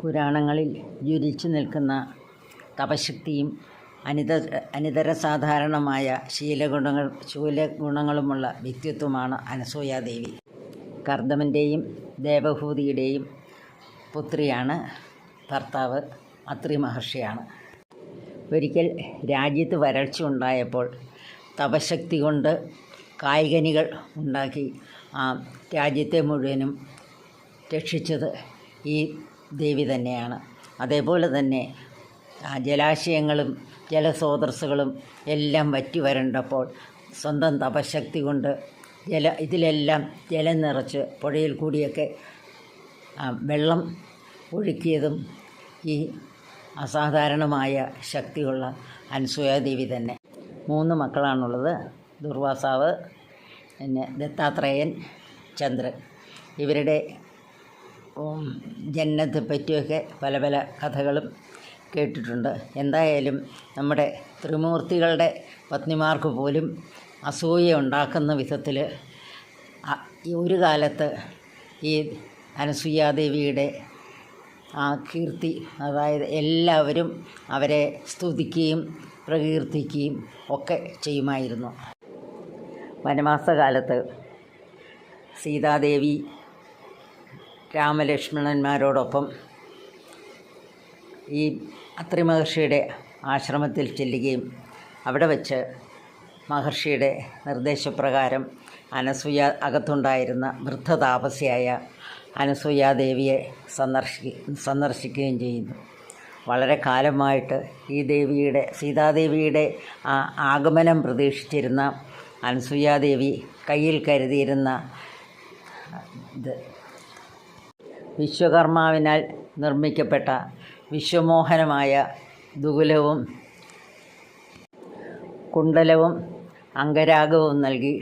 പുരാണങ്ങളിൽ ജ്വലിച്ചു നിൽക്കുന്ന തപശക്തിയും അനിതര സാധാരണമായ ശൂലഗുണങ്ങളുമുള്ള വ്യക്തിത്വമാണ് അനസൂയാദേവി. കർദമൻ്റെയും ദേവഹൂതിയുടെയും പുത്രിയാണ്. ഭർത്താവ് അത്രി മഹർഷിയാണ്. ഒരിക്കൽ രാജ്യത്ത് വരൾച്ച ഉണ്ടായപ്പോൾ തപശക്തി കൊണ്ട് കായ്കനികൾ ഉണ്ടാക്കി ആ രാജ്യത്തെ മുഴുവനും രക്ഷിച്ചത് ഈ ദേവി തന്നെയാണ്. അതേപോലെ തന്നെ ജലാശയങ്ങളും ജലസ്രോതസ്സുകളും എല്ലാം വറ്റി വരണ്ടപ്പോൾ സ്വന്തം തപശക്തി കൊണ്ട് ഇതിലെല്ലാം ജലം നിറച്ച് പുഴയിൽ കൂടിയൊക്കെ വെള്ളം ഒഴുക്കിയതും ഈ അസാധാരണമായ ശക്തിയുള്ള അനസൂയാദേവി തന്നെ. 3 മക്കളാണുള്ളത്. ദുർവാസാവ്, പിന്നെ ദത്താത്രേയൻ, ചന്ദ്രൻ. ഇവരുടെ ജനനത്തെ പറ്റിയൊക്കെ പല പല കഥകളും കേട്ടിട്ടുണ്ട്. എന്തായാലും നമ്മുടെ ത്രിമൂർത്തികളുടെ പത്നിമാർക്ക് പോലും അസൂയ ഉണ്ടാക്കുന്ന വിധത്തിൽ ഈ ഒരു കാലത്ത് ഈ അനസൂയാദേവിയുടെ ആ കീർത്തി, അതായത് എല്ലാവരും അവരെ സ്തുതിക്കുകയും പ്രകീർത്തിക്കുകയും ഒക്കെ ചെയ്യുമായിരുന്നു. വനവാസകാലത്ത് സീതാദേവി രാമലക്ഷ്മണന്മാരോടൊപ്പം ഈ അത്രി മഹർഷിയുടെ ആശ്രമത്തിൽ ചെല്ലുകയും അവിടെ വച്ച് മഹർഷിയുടെ നിർദ്ദേശപ്രകാരം അകത്തുണ്ടായിരുന്ന വൃദ്ധതാപസ്യായ അനസൂയാദേവിയെ സന്ദർശിക്കുകയും ചെയ്യുന്നു. വളരെ കാലമായിട്ട് ഈ സീതാദേവിയുടെ ആഗമനം പ്രതീക്ഷിച്ചിരുന്ന അനസൂയാദേവി കയ്യിൽ കരുതിയിരുന്ന വിശ്വകർമാവിനാൽ നിർമ്മിക്കപ്പെട്ട വിശ്വമോഹനമായ ദുകുലവും കുണ്ടലവും അംഗരാഗവും നൽകി